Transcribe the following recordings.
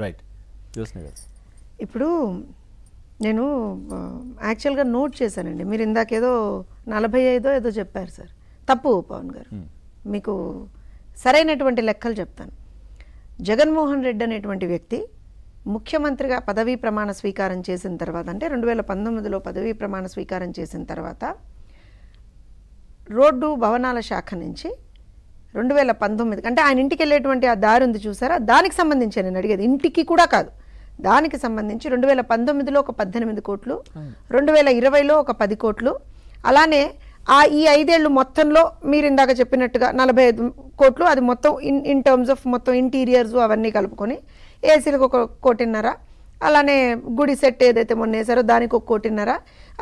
Right. ఇప్పుడు నేను యాక్చువల్గా నోట్ చేశానండి. మీరు ఇందాకేదో 45 ఏదో చెప్పారు సార్. తప్పు పవన్ గారు. మీకు సరైనటువంటి లెక్కలు చెప్తాను. జగన్మోహన్ రెడ్డి అనేటువంటి వ్యక్తి ముఖ్యమంత్రిగా పదవీ ప్రమాణ స్వీకారం చేసిన తర్వాత, అంటే 2019లో పదవీ ప్రమాణ స్వీకారం చేసిన తర్వాత రోడ్డు భవనాల శాఖ నుంచి 2019 అంటే ఆయన ఇంటికి వెళ్ళేటువంటి ఆ దారి ఉంది చూసారా, దానికి సంబంధించి నేను అడిగేది, ఇంటికి కూడా కాదు, దానికి సంబంధించి 2019లో ఒక 18 కోట్లు, 2020లో ఒక 10 కోట్లు, అలానే ఈ 5 ఏళ్ళు మొత్తంలో మీరు ఇందాక చెప్పినట్టుగా 45 కోట్లు, అది మొత్తం ఇన్ టర్మ్స్ ఆఫ్ మొత్తం ఇంటీరియర్స్ అవన్నీ కలుపుకొని ఏసీలకు 1.5 కోటి, అలానే గుడి సెట్ ఏదైతే మొన్న వేసారో దానికి 1.5 కోటి,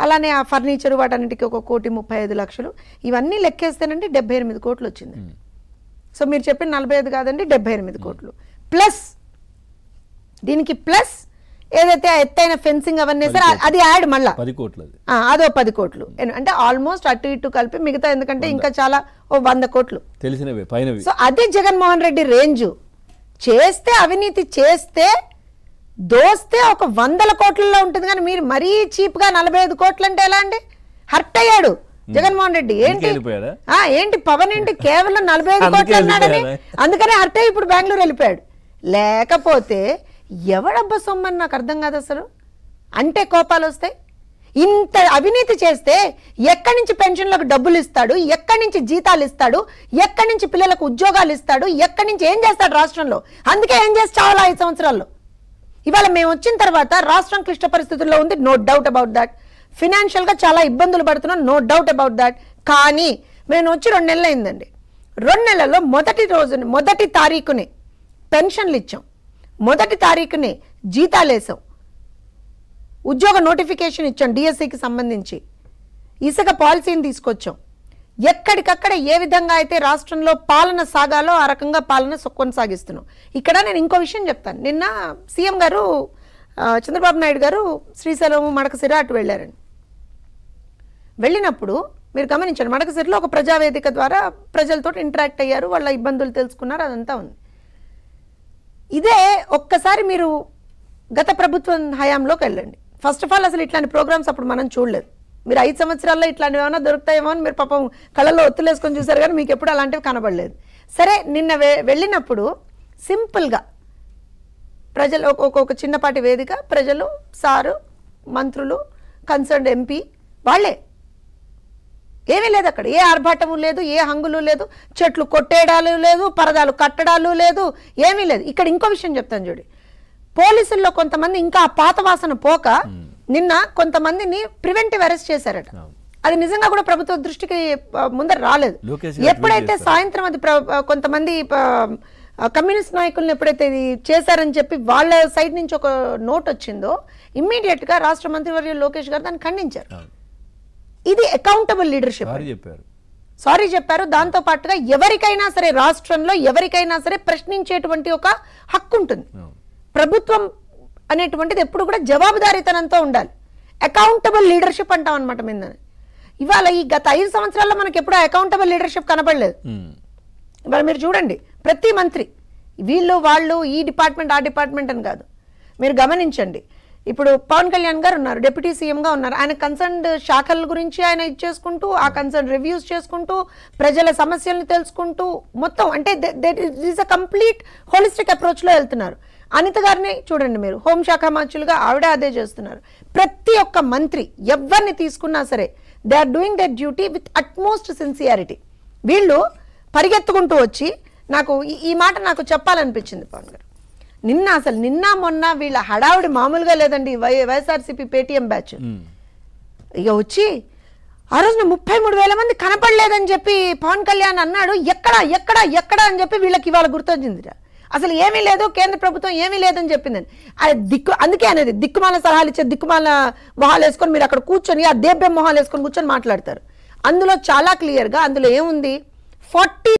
అలానే ఆ ఫర్నిచర్ వాటన్నిటికీ 1,35,00,000, ఇవన్నీ లెక్కేస్తేనండి 78 కోట్లు వచ్చింది. సో మీరు చెప్పిన 45 కాదండి, 78 కోట్లు ప్లస్ దీనికి ప్లస్ ఏదైతే ఎత్తైన ఫెన్సింగ్ అవన్నీ సార్ అది యాడ్ మళ్ళీ 10 కోట్లు, అదో 10 కోట్లు, అంటే ఆల్మోస్ట్ అటు ఇటు కలిపి మిగతా ఎందుకంటే ఇంకా చాలా 100 కోట్లు తెలిసినవి పైనవి. సో అది జగన్మోహన్ రెడ్డి రేంజ్. చేస్తే అవినీతి చేస్తే దోస్తే ఒక 100 కోట్లలో ఉంటుంది, కానీ మీరు మరీ చీప్గా 45 కోట్లు అంటే ఎలా అండి? హర్ట్ అయ్యాడు జగన్మోహన్ రెడ్డి. ఏంటి పవన్ ఏంటి కేవలం 45 కోట్లు అన్నాడని అందుకనే హర్ట్ అయ్యి ఇప్పుడు బెంగళూరు వెళ్ళిపోయాడు. లేకపోతే ఎవడబ్బా సొమ్మని నాకు అర్థం కాదు అసలు. అంటే కోపాలు వస్తాయి. ఇంత అవినీతి చేస్తే ఎక్కడి నుంచి పెన్షన్లకు డబ్బులు ఇస్తాడు, ఎక్కడి నుంచి జీతాలు ఇస్తాడు, ఎక్కడి నుంచి పిల్లలకు ఉద్యోగాలు ఇస్తాడు, ఎక్కడి నుంచి ఏం చేస్తాడు రాష్ట్రంలో? అందుకే ఏం చేసి చావాలి 5 సంవత్సరాల్లో. ఇవాళ మేము వచ్చిన తర్వాత రాష్ట్రం క్లిష్ట పరిస్థితుల్లో ఉంది, నో డౌట్ అబౌట్ దాట్. ఫినాన్షియల్గా చాలా ఇబ్బందులు పడుతున్నాం, నో డౌట్ అబౌట్ దాట్. కానీ మేము వచ్చి 2 నెలలు అయిందండి. 2 నెలల్లో మొదటి తారీఖుని పెన్షన్లు ఇచ్చాం, మొదటి తారీఖుని జీతాలు వేసాం, ఉద్యోగ నోటిఫికేషన్ ఇచ్చాం డిఎస్సికి సంబంధించి, ఇసుక పాలసీని తీసుకొచ్చాం. ఎక్కడికక్కడ ఏ విధంగా అయితే రాష్ట్రంలో పాలన సాగాలో ఆ రకంగా పాలన కొనసాగిస్తున్నాం. ఇక్కడ నేను ఇంకో విషయం చెప్తాను. నిన్న సీఎం గారు చంద్రబాబు నాయుడు గారు శ్రీశైలం మడకసిర అటు వెళ్ళారండి. వెళ్ళినప్పుడు మీరు గమనించండి, మడకసిరలో ఒక ప్రజావేదిక ద్వారా ప్రజలతో ఇంటరాక్ట్ అయ్యారు, వాళ్ళ ఇబ్బందులు తెలుసుకున్నారు, అదంతా ఉంది. ఇదే ఒక్కసారి మీరు గత ప్రభుత్వం హయాంలోకి వెళ్ళండి. ఫస్ట్ ఆఫ్ ఆల్ అసలు ఇట్లాంటి ప్రోగ్రామ్స్ అప్పుడు మనం చూడలేదు. మీరు 5 సంవత్సరాల్లో ఇట్లాంటివి ఏమైనా దొరుకుతాయేమో అని మీరు పాపం కళ్ళల్లో ఒత్తులేసుకొని చూసారు, కానీ మీకు ఎప్పుడు అలాంటివి కనబడలేదు. సరే నిన్న వెళ్ళినప్పుడు సింపుల్గా ప్రజలు ఒక చిన్నపాటి వేదిక, ప్రజలు, సారు, మంత్రులు, కన్సర్న్డ్ ఎంపీ వాళ్ళే, ఏమీ లేదు అక్కడ. ఏ ఆర్భాటము లేదు, ఏ హంగులు లేదు, చెట్లు కొట్టేయడాలు లేదు, పరదాలు కట్టడాలు లేదు, ఏమీ లేదు. ఇక్కడ ఇంకో విషయం చెప్తాను చూడండి. పోలీసుల్లో కొంతమంది ఇంకా పాత వాసన పోక నిన్న కొంతమందిని ప్రివెంటివ్ అరెస్ట్ చేశారట. అది నిజంగా కూడా ప్రభుత్వ దృష్టికి ముందర రాలేదు. ఎప్పుడైతే సాయంత్రం అది కొంతమంది కమ్యూనిస్ట్ నాయకులను ఎప్పుడైతే ఇది చేశారని చెప్పి వాళ్ళ సైడ్ నుంచి ఒక నోట్ వచ్చిందో ఇమ్మీడియట్ గా రాష్ట్ర మంత్రివర్యులు లోకేష్ గారు దాన్ని ఖండించారు. ఇది అకౌంటబుల్ లీడర్షిప్. సారీ చెప్పారు. దాంతో పాటుగా ఎవరికైనా సరే రాష్ట్రంలో ఎవరికైనా సరే ప్రశ్నించేటువంటి ఒక హక్కు ఉంటుంది. ప్రభుత్వం అనేటువంటిది ఎప్పుడు కూడా జవాబుదారీతనంతో ఉండాలి. అకౌంటబుల్ లీడర్షిప్ అంటాం అనమాట మీద. ఇవాళ ఈ గత 5 సంవత్సరాల్లో మనకి ఎప్పుడు అకౌంటబుల్ లీడర్షిప్ కనపడలేదు. ఇవాళ మీరు చూడండి, ప్రతి మంత్రి వీళ్ళు వాళ్ళు ఈ డిపార్ట్మెంట్ ఆ డిపార్ట్మెంట్ అని కాదు, మీరు గమనించండి. ఇప్పుడు పవన్ కళ్యాణ్ గారు ఉన్నారు, డిప్యూటీ సీఎంగా ఉన్నారు. ఆయన కన్సర్న్డ్ శాఖల గురించి ఆయన ఇచ్చేసుకుంటూ, ఆ కన్సర్న్ రివ్యూస్ చేసుకుంటూ, ప్రజల సమస్యలను తెలుసుకుంటూ మొత్తం అంటే దిస్ అ కంప్లీట్ హోలిస్టిక్ అప్రోచ్లో వెళ్తున్నారు. అనిత గారిని చూడండి మీరు, హోంశాఖ మంత్రులుగా ఆవిడ అదే చేస్తున్నారు. ప్రతి ఒక్క మంత్రి ఎవరిని తీసుకున్నా సరే they are doing their duty with utmost sincerity. వీళ్ళు పరిగెత్తుకుంటూ వచ్చి నాకు ఈ మాట నాకు చెప్పాలనిపించింది పవన్ గారు. నిన్న మొన్న వీళ్ళ హడావుడి మామూలుగా లేదండి. వైఎస్ఆర్సీపీ పేటీఎం బ్యాచ్ ఇక వచ్చి ఆ రోజున 33,000 మంది కనపడలేదని చెప్పి పవన్ కళ్యాణ్ అన్నాడు. ఎక్కడ అని చెప్పి వీళ్ళకి ఇవాళ గుర్తొచ్చింది. అసలు ఏమీ లేదు, కేంద్ర ప్రభుత్వం ఏమీ లేదని చెప్పిందని. అందుకే అనేది దిక్కుమాల సలహాలు ఇచ్చే దిక్కుమాల మొహాలు వేసుకొని మీరు అక్కడ కూర్చొని ఆ దేబ్యం మొహాలు వేసుకొని కూర్చొని మాట్లాడతారు. అందులో చాలా క్లియర్గా అందులో ఏముంది, 40